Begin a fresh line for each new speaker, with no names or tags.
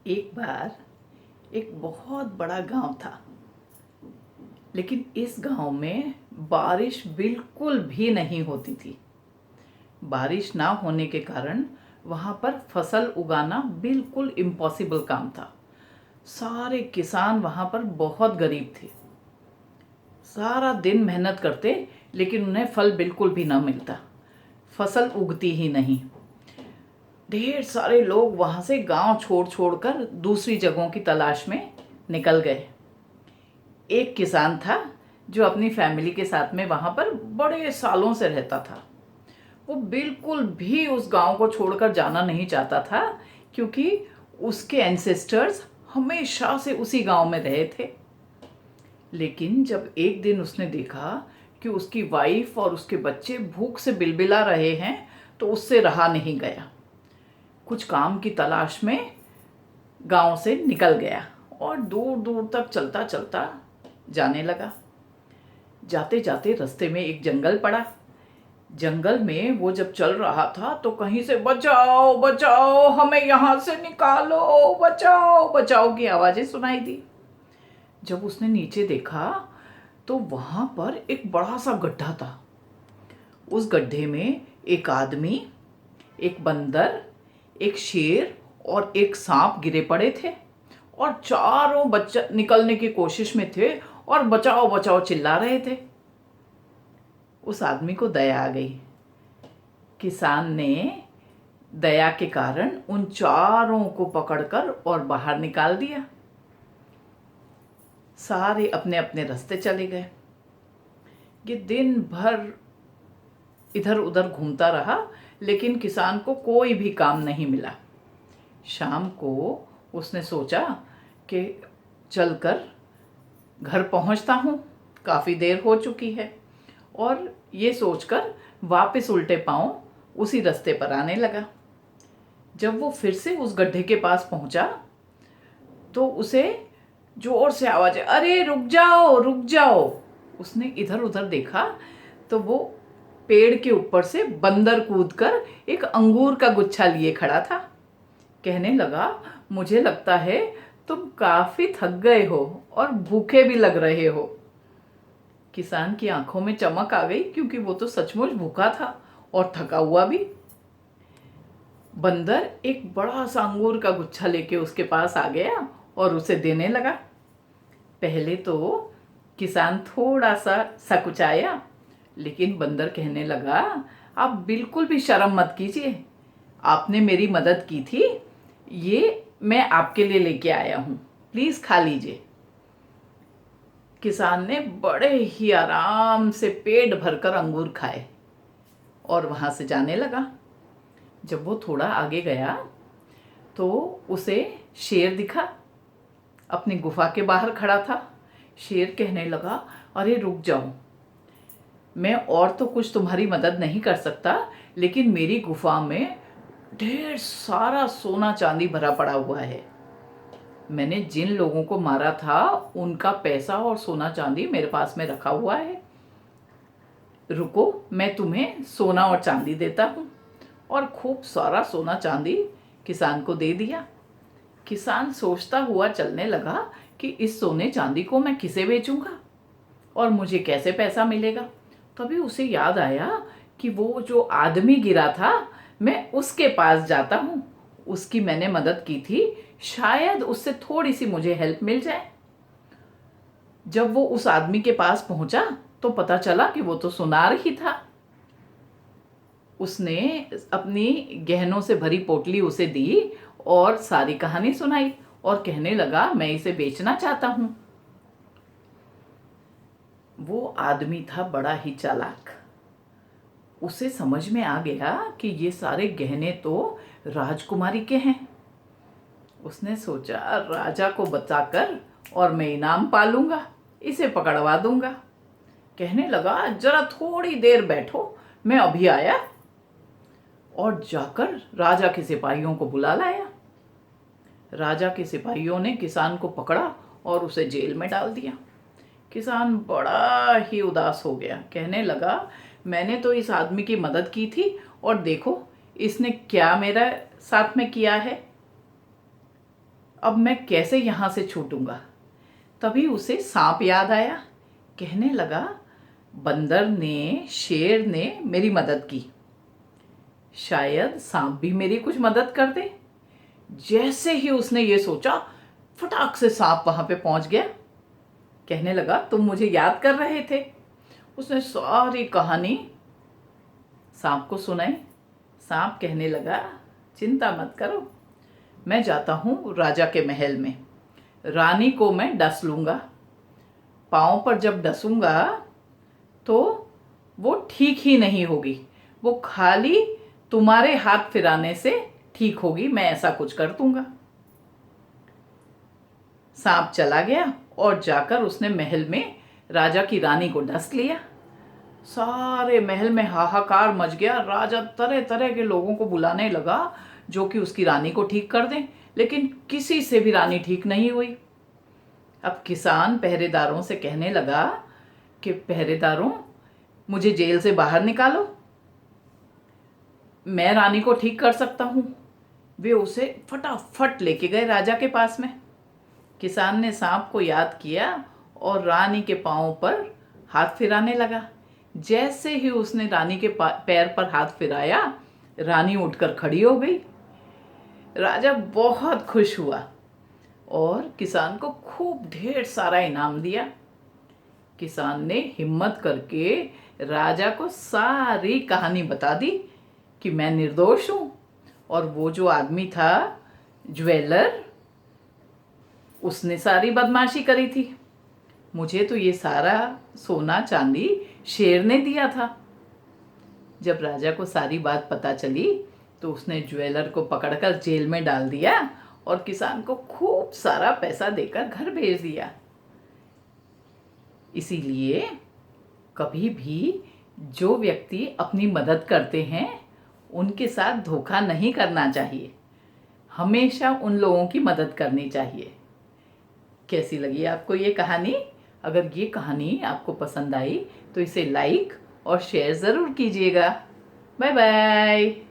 एक बार एक बहुत बड़ा गांव था। लेकिन इस गांव में बारिश बिल्कुल भी नहीं होती थी। बारिश ना होने के कारण वहाँ पर फसल उगाना बिल्कुल इम्पॉसिबल काम था। सारे किसान वहाँ पर बहुत गरीब थे। सारा दिन मेहनत करते लेकिन उन्हें फल बिल्कुल भी ना मिलता। फसल उगती ही नहीं। ढेर सारे लोग वहाँ से गांव छोड़ छोड़ कर दूसरी जगहों की तलाश में निकल गए। एक किसान था जो अपनी फैमिली के साथ में वहाँ पर बड़े सालों से रहता था। वो बिल्कुल भी उस गांव को छोड़कर जाना नहीं चाहता था, क्योंकि उसके एंसेस्टर्स हमेशा से उसी गांव में रहे थे। लेकिन जब एक दिन उसने देखा कि उसकी वाइफ और उसके बच्चे भूख से बिलबिला रहे हैं, तो उससे रहा नहीं गया। कुछ काम की तलाश में गांव से निकल गया और दूर दूर तक चलता चलता जाने लगा। जाते जाते रास्ते में एक जंगल पड़ा। जंगल में वो जब चल रहा था तो कहीं से बचाओ बचाओ, हमें यहाँ से निकालो, बचाओ बचाओ की आवाजें सुनाई दी। जब उसने नीचे देखा तो वहां पर एक बड़ा सा गड्ढा था। उस गड्ढे में एक आदमी, एक बंदर, एक शेर और एक सांप गिरे पड़े थे और चारों बच्चा निकलने की कोशिश में थे और बचाओ बचाओ चिल्ला रहे थे। उस आदमी को दया आ गई। किसान ने दया के कारण उन चारों को पकड़कर और बाहर निकाल दिया। सारे अपने अपने रास्ते चले गए। ये दिन भर इधर उधर घूमता रहा, लेकिन किसान को कोई भी काम नहीं मिला। शाम को उसने सोचा कि चलकर घर पहुंचता हूँ, काफ़ी देर हो चुकी है, और ये सोचकर वापस उल्टे पांव उसी रास्ते पर आने लगा। जब वो फिर से उस गड्ढे के पास पहुंचा तो उसे जोर से आवाज, अरे रुक जाओ रुक जाओ। उसने इधर उधर देखा तो वो पेड़ के ऊपर से बंदर कूदकर एक अंगूर का गुच्छा लिए खड़ा था। कहने लगा, मुझे लगता है तुम काफी थक गए हो और भूखे भी लग रहे हो। किसान की आंखों में चमक आ गई, क्योंकि वो तो सचमुच भूखा था और थका हुआ भी। बंदर एक बड़ा सा अंगूर का गुच्छा लेके उसके पास आ गया और उसे देने लगा। पहले तो किसान थोड़ा सा सकुचाया, लेकिन बंदर कहने लगा, आप बिल्कुल भी शर्म मत कीजिए, आपने मेरी मदद की थी, ये मैं आपके लिए लेके आया हूँ, प्लीज़ खा लीजिए। किसान ने बड़े ही आराम से पेट भरकर अंगूर खाए और वहाँ से जाने लगा। जब वो थोड़ा आगे गया तो उसे शेर दिखा। अपनी गुफा के बाहर खड़ा था। शेर कहने लगा, अरे रुक जाओ, मैं और तो कुछ तुम्हारी मदद नहीं कर सकता, लेकिन मेरी गुफा में ढेर सारा सोना चांदी भरा पड़ा हुआ है। मैंने जिन लोगों को मारा था उनका पैसा और सोना चांदी मेरे पास में रखा हुआ है। रुको, मैं तुम्हें सोना और चांदी देता हूँ। और खूब सारा सोना चांदी किसान को दे दिया। किसान सोचता हुआ चलने लगा कि इस सोने चांदी को मैं किसे बेचूंगा और मुझे कैसे पैसा मिलेगा। तभी उसे याद आया कि वो जो आदमी गिरा था, मैं उसके पास जाता हूँ, उसकी मैंने मदद की थी, शायद उससे थोड़ी सी मुझे हेल्प मिल जाए। जब वो उस आदमी के पास पहुंचा तो पता चला कि वो तो सुनार ही था। उसने अपनी गहनों से भरी पोटली उसे दी और सारी कहानी सुनाई और कहने लगा, मैं इसे बेचना चाहता हूँ। वो आदमी था बड़ा ही चालाक। उसे समझ में आ गया कि ये सारे गहने तो राजकुमारी के हैं। उसने सोचा, राजा को बचाकर और मैं इनाम पालूंगा, इसे पकड़वा दूंगा। कहने लगा, जरा थोड़ी देर बैठो, मैं अभी आया। और जाकर राजा के सिपाहियों को बुला लाया। राजा के सिपाहियों ने किसान को पकड़ा और उसे जेल में डाल दिया। किसान बड़ा ही उदास हो गया। कहने लगा, मैंने तो इस आदमी की मदद की थी और देखो इसने क्या मेरा साथ में किया है। अब मैं कैसे यहाँ से छूटूंगा। तभी उसे सांप याद आया। कहने लगा, बंदर ने, शेर ने मेरी मदद की, शायद सांप भी मेरी कुछ मदद कर दे। जैसे ही उसने ये सोचा, फटाक से सांप वहां पे पहुंच गया। कहने लगा, तुम मुझे याद कर रहे थे। उसने सारी कहानी सांप को सुनाई। सांप कहने लगा, चिंता मत करो, मैं जाता हूँ राजा के महल में, रानी को मैं डस लूँगा। पाँव पर जब डसूंगा तो वो ठीक ही नहीं होगी, वो खाली तुम्हारे हाथ फिराने से ठीक होगी, मैं ऐसा कुछ कर दूंगा। सांप चला गया और जाकर उसने महल में राजा की रानी को डस लिया। सारे महल में हाहाकार मच गया। राजा तरह तरह के लोगों को बुलाने लगा जो कि उसकी रानी को ठीक कर दें, लेकिन किसी से भी रानी ठीक नहीं हुई। अब किसान पहरेदारों से कहने लगा कि पहरेदारों, मुझे जेल से बाहर निकालो, मैं रानी को ठीक कर सकता हूँ। वे उसे फटाफट लेके गए राजा के पास में। किसान ने सांप को याद किया और रानी के पाँव पर हाथ फिराने लगा। जैसे ही उसने रानी के पैर पर हाथ फिराया, रानी उठकर खड़ी हो गई। राजा बहुत खुश हुआ और किसान को खूब ढेर सारा इनाम दिया। किसान ने हिम्मत करके राजा को सारी कहानी बता दी कि मैं निर्दोष हूँ और वो जो आदमी था ज्वेलर, उसने सारी बदमाशी करी थी, मुझे तो ये सारा सोना चांदी शेर ने दिया था। जब राजा को सारी बात पता चली तो उसने ज्वेलर को पकड़कर जेल में डाल दिया और किसान को खूब सारा पैसा देकर घर भेज दिया। इसीलिए कभी भी जो व्यक्ति अपनी मदद करते हैं उनके साथ धोखा नहीं करना चाहिए, हमेशा उन लोगों की मदद करनी चाहिए। कैसी लगी आपको ये कहानी? अगर ये कहानी आपको पसंद आई तो इसे लाइक और शेयर ज़रूर कीजिएगा। Bye bye.